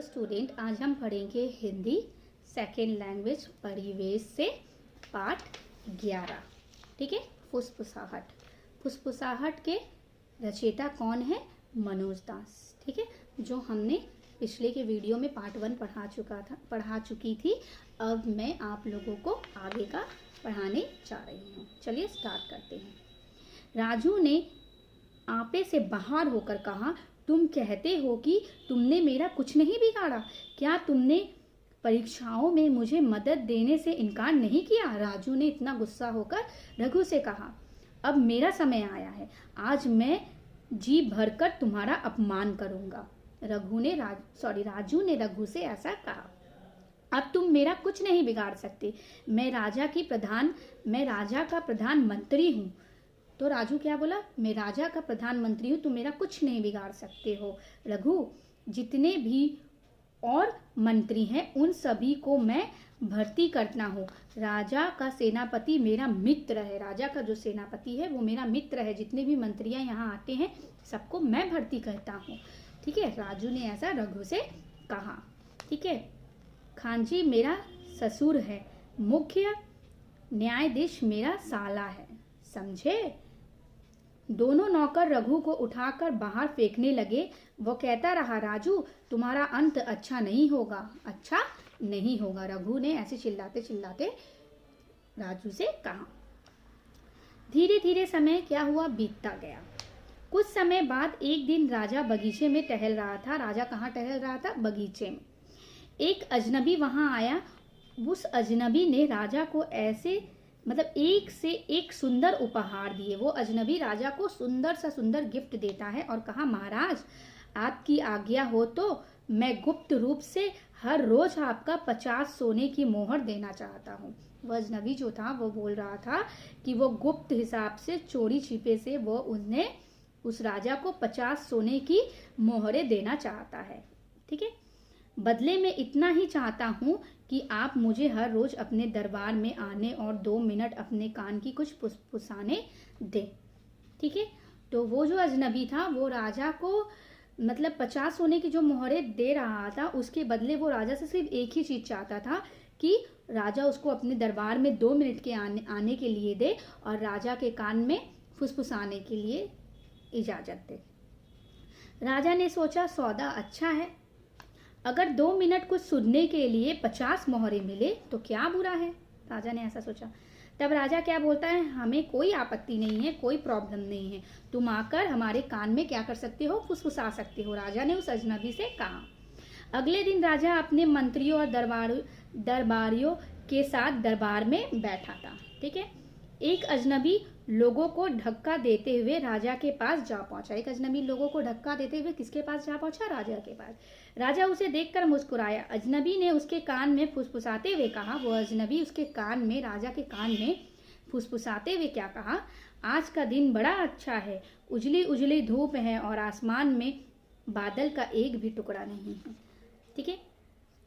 Student, आज हम पढ़ेंगे हिंदी सेकेंड लैंग्वेज परिवेश से पाठ 11। ठीक है। फुसफुसाहट। फुसफुसाहट के रचयिता कौन है? मनोज दास। ठीक है, जो हमने पिछले के वीडियो में पार्ट 1 पढ़ा चुकी थी। अब मैं आप लोगों को आगे का पढ़ाने जा रही हूँ। चलिए स्टार्ट करते हैं। राजू ने आपे से बाहर होकर कहा, तुम कहते हो कि तुमने मेरा कुछ नहीं बिगाड़ा। क्या तुमने परीक्षाओं में मुझे मदद देने से इनकार नहीं किया? राजू ने इतना गुस्सा होकर रघु से कहा, अब मेरा समय आया है। आज मैं जी भरकर तुम्हारा अपमान करूंगा। राजू ने रघु से ऐसा कहा, अब तुम मेरा कुछ नहीं बिगाड़ सकते। मैं राजा का प्रधानमंत्री हूँ। तो राजू क्या बोला? मैं राजा का प्रधानमंत्री हूँ, तुम मेरा कुछ नहीं बिगाड़ सकते हो। रघु, जितने भी और मंत्री हैं उन सभी को मैं भर्ती करता हूँ। राजा का सेनापति मेरा मित्र है। राजा का जो सेनापति है वो मेरा मित्र है। जितने भी मंत्रियाँ यहाँ आते हैं सबको मैं भर्ती करता हूँ। ठीक है, राजू ने ऐसा रघु से कहा। ठीक है। खानजी मेरा ससुर है। मुख्य न्यायाधीश मेरा साला है। समझे? दोनों नौकर रघु को उठाकर बाहर फेंकने लगे। वो कहता रहा, राजू तुम्हारा अंत अच्छा नहीं होगा, अच्छा नहीं होगा। रघु ने ऐसे चिल्लाते चिल्लाते राजू से कहा। धीरे धीरे समय क्या हुआ? बीतता गया। कुछ समय बाद एक दिन राजा बगीचे में टहल रहा था। राजा कहाँ टहल रहा था? बगीचे में। एक अजनबी वहां आया। उस अजनबी ने राजा को ऐसे एक से एक सुंदर उपहार दिए। वो अजनबी राजा को सुंदर सा सुंदर गिफ्ट देता है और कहा, महाराज आपकी आज्ञा हो तो मैं गुप्त रूप से हर रोज आपका 50 सोने की मोहर देना चाहता हूँ। वह अजनबी जो था वो बोल रहा था कि वो गुप्त हिसाब से चोरी छिपे से वो उसने उस राजा को 50 सोने की मोहरें देना चाहता है। ठीक है। बदले में इतना ही चाहता हूँ कि आप मुझे हर रोज अपने दरबार में आने और 2 मिनट अपने कान की कुछ फुसफुसाने दें। ठीक है। तो वो जो अजनबी था वो राजा को 50 सोने की जो मोहरें दे रहा था, उसके बदले वो राजा से सिर्फ एक ही चीज चाहता था कि राजा उसको अपने दरबार में 2 मिनट के आने के लिए दे और राजा के कान में फुसफुसाने के लिए इजाजत दे। राजा ने सोचा, सौदा अच्छा है। अगर 2 मिनट कुछ सुनने के लिए 50 मोहरें मिले तो क्या बुरा है? राजा ने ऐसा सोचा। तब राजा क्या बोलता है, हमें कोई आपत्ति नहीं है, कोई प्रॉब्लम नहीं है। तुम आकर हमारे कान में क्या कर सकते हो? फुसफुसा सकते हो। राजा ने उस अजनबी से कहा। अगले दिन राजा अपने मंत्रियों और दरबारियों के साथ दरबार में बैठा था। ठीक है। एक अजनबी लोगों को धक्का देते हुए राजा के पास जा पहुंचा। एक अजनबी लोगों को धक्का देते हुए किसके पास जा पहुंचा? राजा के पास। राजा उसे देखकर मुस्कुराया। अजनबी ने उसके कान में फुसफुसाते हुए कहा, वो अजनबी उसके कान में, राजा के कान में फुसफुसाते हुए क्या कहा? आज का दिन बड़ा अच्छा है। उजली उजली धूप है और आसमान में बादल का एक भी टुकड़ा नहीं है। ठीक है।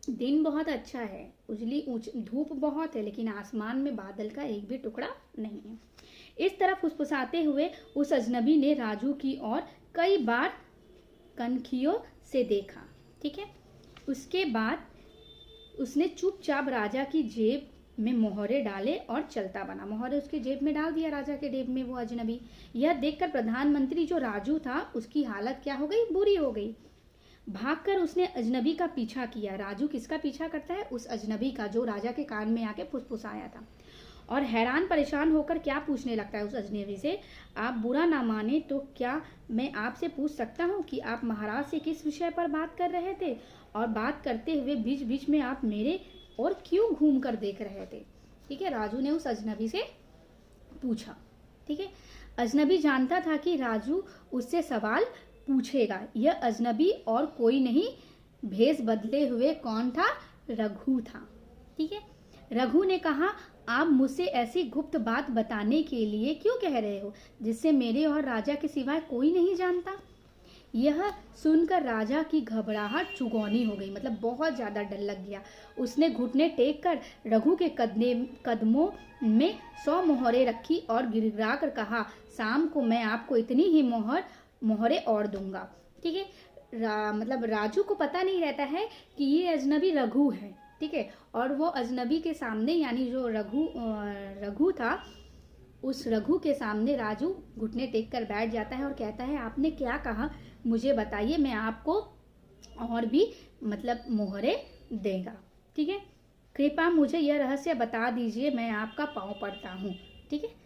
दिन बहुत अच्छा है, धूप बहुत है, लेकिन आसमान में बादल का एक भी टुकड़ा नहीं है। इस तरह फुसफुसाते हुए उस अजनबी ने राजू की ओर कई बार कनखियों से देखा। ठीक है। उसके बाद उसने चुपचाप राजा की जेब में मोहरे डाले और चलता बना। मोहरे उसकी जेब में डाल दिया, राजा के जेब में वो अजनबी। यह देखकर प्रधानमंत्री जो राजू था उसकी हालत क्या हो गई? बुरी हो गई। भागकर उसने अजनबी का पीछा किया। राजू किसका पीछा करता है? उस अजनबी का जो राजा के कान में आके फुसफुसाया था। और हैरान परेशान होकर क्या पूछने लगता है उस अजनबी से, आप बुरा ना माने तो क्या मैं आपसे पूछ सकता हूँ कि आप महाराज से किस विषय पर बात कर रहे थे? और बात करते हुए बीच बीच में आप मेरे और क्यों घूम कर देख रहे थे? ठीक है। राजू ने उस अजनबी से पूछा। ठीक है। अजनबी जानता था कि राजू उससे सवाल पूछेगा। यह अजनबी और कोई नहीं, भेष बदले हुए कौन था? रघु था। ठीक है। रघु ने कहा, आप मुझसे ऐसी गुप्त बात बताने के लिए क्यों कह रहे हो जिससे मेरे और राजा के सिवाय कोई नहीं जानता? यह सुनकर राजा की घबराहट चुगौनी हो गई। बहुत ज्यादा डर लग गया। उसने घुटने टेक कर रघु के कदमों में 100 मोहरें रखी और गिड़गिड़ा कर कहा, शाम को मैं आपको इतनी ही मोहरें और दूंगा। ठीक है। मतलब राजू को पता नहीं रहता है कि ये अजनबी रघु है, ठीक है। और वो अजनबी के सामने, यानी जो रघु था, उस रघु के सामने राजू घुटने टेक कर बैठ जाता है और कहता है, आपने क्या कहा मुझे बताइए, मैं आपको और भी मतलब मोहरे देगा, ठीक है। कृपया मुझे यह रहस्य बता दीजिए, मैं आपका पाँव पड़ता हूँ, ठीक है।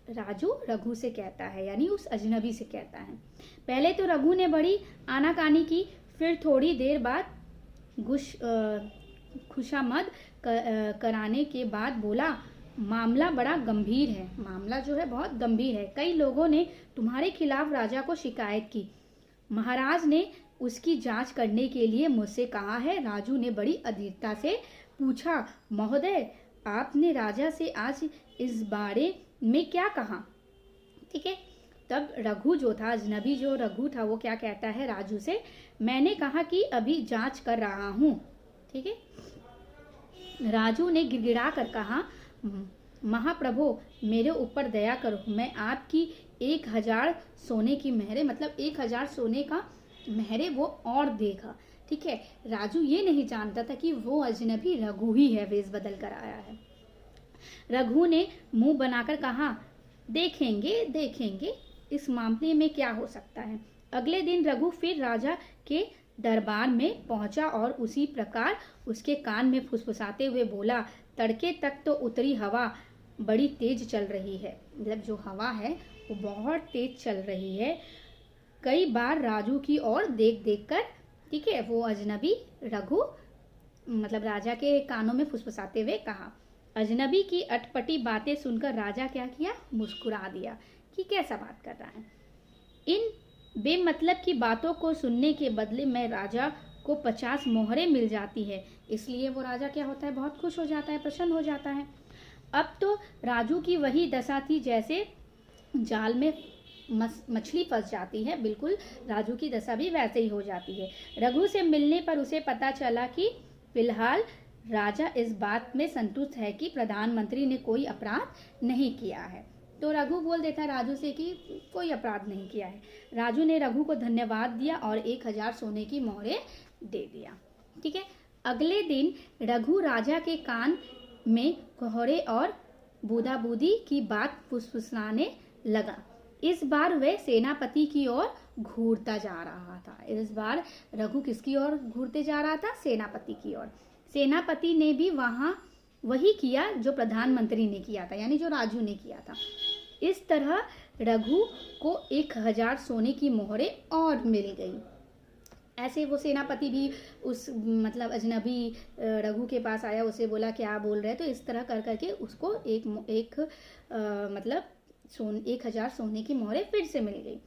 राजू रघु से कहता है, यानी उस अजनबी से कहता है। पहले तो रघु ने बड़ी आनाकानी की, फिर थोड़ी देर बाद खुशामद कराने के बाद बोला, मामला बड़ा गंभीर है, मामला जो है बहुत गंभीर है। कई लोगों ने तुम्हारे खिलाफ राजा को शिकायत की, महाराज ने उसकी जांच करने के लिए मुझसे कहा है। राजू ने बड़ी अधीरता से पूछा, महोदय आपने राजा से आज इस बारे में क्या कहा, ठीक है। तब रघु जो था, अजनबी जो रघु था, वो क्या कहता है राजू से, मैंने कहा कि अभी जांच कर रहा हूँ, ठीक है। राजू ने गिड़गिड़ा कर कहा, महाप्रभु मेरे ऊपर दया करो, मैं आपकी 1000 सोने की मेहरे, मतलब 1000 सोने का मेहरे वो और देगा, ठीक है। राजू ये नहीं जानता था कि वो अजनबी रघु ही है, वेश बदल कर आया है। रघु ने मुंह बनाकर कहा, देखेंगे देखेंगे इस मामले में क्या हो सकता है। अगले दिन रघु फिर राजा के दरबार में पहुंचा और उसी प्रकार उसके कान में फुसफुसाते हुए बोला, तड़के तक तो उतरी हवा बड़ी तेज चल रही है, मतलब जो हवा है वो बहुत तेज चल रही है। कई बार राजू की ओर देख देख कर, ठीक है, वो अजनबी रघु मतलब राजा के कानों में फुसफुसाते हुए कहा। अजनबी की अटपटी बातें सुनकर राजा क्या किया, मुस्कुरा दिया कि कैसा बात कर रहा है। इन बेमतलब की बातों को सुनने के बदले में राजा को 50 मोहरे मिल जाती है, इसलिए वो राजा क्या होता है, बहुत खुश हो जाता है, प्रसन्न हो जाता है। अब तो राजू की वही दशा थी जैसे जाल में मछली फंस जाती है, बिल्कुल राजू की दशा भी वैसे ही हो जाती है। रघु से मिलने पर उसे पता चला कि फिलहाल राजा इस बात में संतुष्ट है कि प्रधानमंत्री ने कोई अपराध नहीं किया है। तो रघु बोल देता है राजू से कि कोई अपराध नहीं किया है। राजू ने रघु को धन्यवाद दिया और 1000 सोने की मोहरे दे दिया, ठीक है। अगले दिन रघु राजा के कान में कोहरे और बूदा-बूदी की बात फुसफुसाने लगा। इस बार वह सेनापति की ओर घूरता जा रहा था। इस बार रघु किसकी ओर घूरते जा रहा था, सेनापति की ओर। सेनापति ने भी वहां वही किया जो प्रधानमंत्री ने किया था, यानी जो राजू ने किया था। इस तरह रघु को 1000 सोने की मोहरे और मिल गई। ऐसे वो सेनापति भी उस मतलब अजनबी रघु के पास आया, उसे बोला क्या बोल रहे, तो इस तरह कर करके उसको एक मतलब 1000 सोने की मोहरे फिर से मिल गई।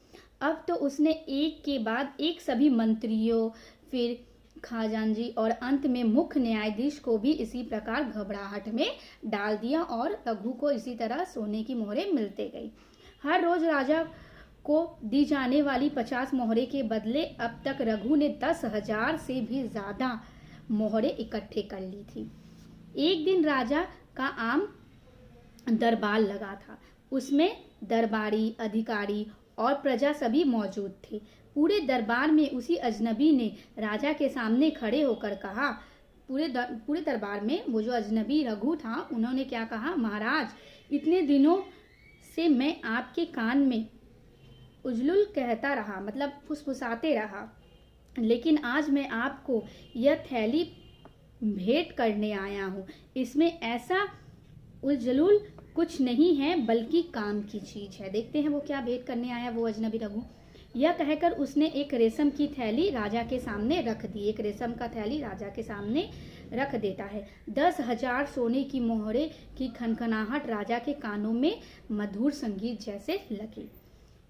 अब तो उसने एक के बाद एक सभी मंत्रियों, फिर खजांची और अंत में मुख्य न्यायाधीश को भी इसी प्रकार घबराहट में डाल दिया और रघु को इसी तरह सोने की मोहरे मिलते गई। हर रोज राजा को दी जाने वाली 50 मोहरे के बदले अब तक रघु ने 10,000 से भी ज्यादा मोहरे इकट्ठे कर ली थी। एक दिन राजा का आम दरबार लगा था, उसमें दरबारी, अधिकारी और प्रजा सभी मौजूद थे। पूरे दरबार में उसी अजनबी ने राजा के सामने खड़े होकर कहा, पूरे दरबार में वो जो अजनबी रघु था, उन्होंने क्या कहा, महाराज इतने दिनों से मैं आपके कान में उजलुल कहता रहा, मतलब फुसफुसाते रहा, लेकिन आज मैं आपको यह थैली भेंट करने आया हूँ। इसमें ऐसा उजलुल कुछ नहीं है बल्कि काम की चीज है। देखते हैं वो क्या भेंट करने आया वो अजनबी रघु। यह कहकर उसने एक रेशम की थैली राजा के सामने रख दी। एक रेशम का थैली राजा के सामने रख देता है। 10,000 सोने की मोहरे की खनखनाहट राजा के कानों में मधुर संगीत जैसे लगी।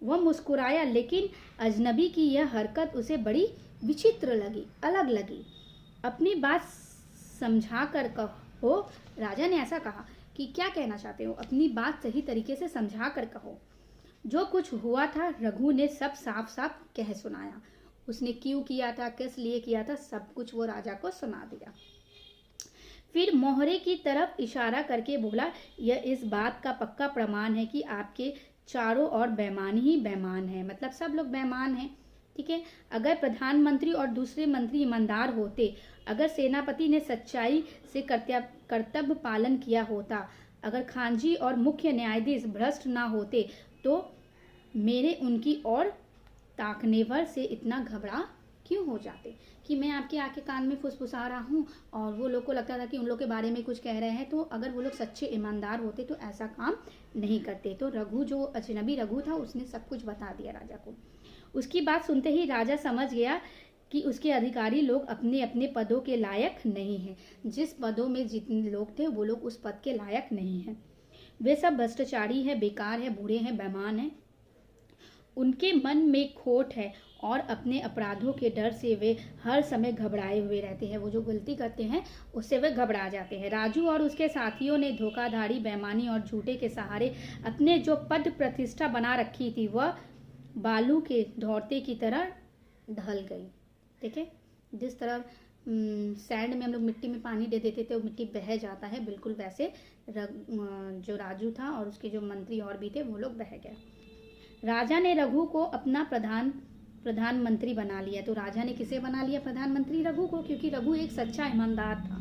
वह मुस्कुराया, लेकिन अजनबी की यह हरकत उसे बड़ी विचित्र लगी, अलग लगी। अपनी बात समझा कर कहो, राजा ने ऐसा कहा कि क्या कहना चाहते हो, अपनी बात सही तरीके से समझा कर कहो। जो कुछ हुआ था रघु ने सब साफ साफ कह सुनाया। उसने क्यों किया था, किस लिए किया था, सब कुछ वो राजा को सुना दिया। फिर मोहरे की तरफ इशारा करके बोला, यह इस बात का पक्का प्रमाण है कि आपके चारों ओर बेईमान ही बेईमान है, मतलब सब लोग बेईमान हैं। ठीक है। अगर प्रधानमंत्री और दूसरे मंत्री ईमानदार होते, अगर सेनापति ने सच्चाई से कर्तव्य पालन किया होता, अगर खानजी और मुख्य न्यायाधीश भ्रष्ट ना होते, तो मेरे उनकी ओर ताकने भर से इतना घबरा क्यों हो जाते। कि मैं आपके आके कान में फुसफुसा रहा हूँ और वो लोग को लगता था कि उन लोग के बारे में कुछ कह रहे हैं, तो अगर वो लोग सच्चे ईमानदार होते तो ऐसा काम नहीं करते। तो रघु, जो अजनबी रघु था, उसने सब कुछ बता दिया राजा को। उसकी बात सुनते ही राजा समझ गया कि उसके अधिकारी लोग अपने अपने पदों के लायक नहीं हैं। जिस पदों में जितने लोग थे वो लोग उस पद के लायक नहीं हैं। वे सब भ्रष्टाचारी हैं, बेकार हैं, बूढ़े हैं, बेईमान हैं। उनके मन में खोट है और अपने अपराधों के डर से वे हर समय घबराए हुए रहते हैं। वो जो गलती करते हैं उससे वे घबरा जाते हैं। राजू और उसके साथियों ने धोखाधड़ी, बेईमानी और झूठे के सहारे अपने जो पद प्रतिष्ठा बना रखी थी वह बालू के ढौरते की तरह ढल गई। ठीक है, जिस तरह सैंड में हम लोग मिट्टी में पानी दे देते थे, वो मिट्टी बह जाता है, बिल्कुल वैसे जो राजू था और उसके जो मंत्री और भी थे वो लोग बह गए। राजा ने रघु को अपना प्रधानमंत्री बना लिया। तो राजा ने किसे बना लिया प्रधानमंत्री? रघु को, क्योंकि रघु एक सच्चा ईमानदार था।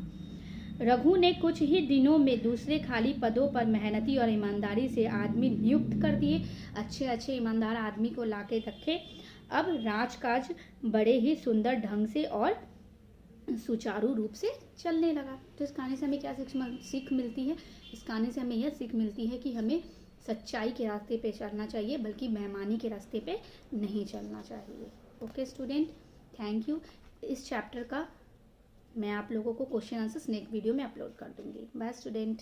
रघु ने कुछ ही दिनों में दूसरे खाली पदों पर मेहनती और ईमानदारी से आदमी नियुक्त कर दिए। अच्छे अच्छे ईमानदार आदमी को लाके रखे। अब राजकाज बड़े ही सुंदर ढंग से और सुचारू रूप से चलने लगा। तो इस कहानी से हमें क्या सीख मिलती है? इस कहानी से हमें यह सीख मिलती है कि हमें सच्चाई के रास्ते पे चलना चाहिए, बल्कि बेईमानी के रास्ते पे नहीं चलना चाहिए। Okay student, thank you. इस चैप्टर का मैं आप लोगों को क्वेश्चन आंसर्स नेक्स्ट वीडियो में अपलोड कर दूंगी। Bye student.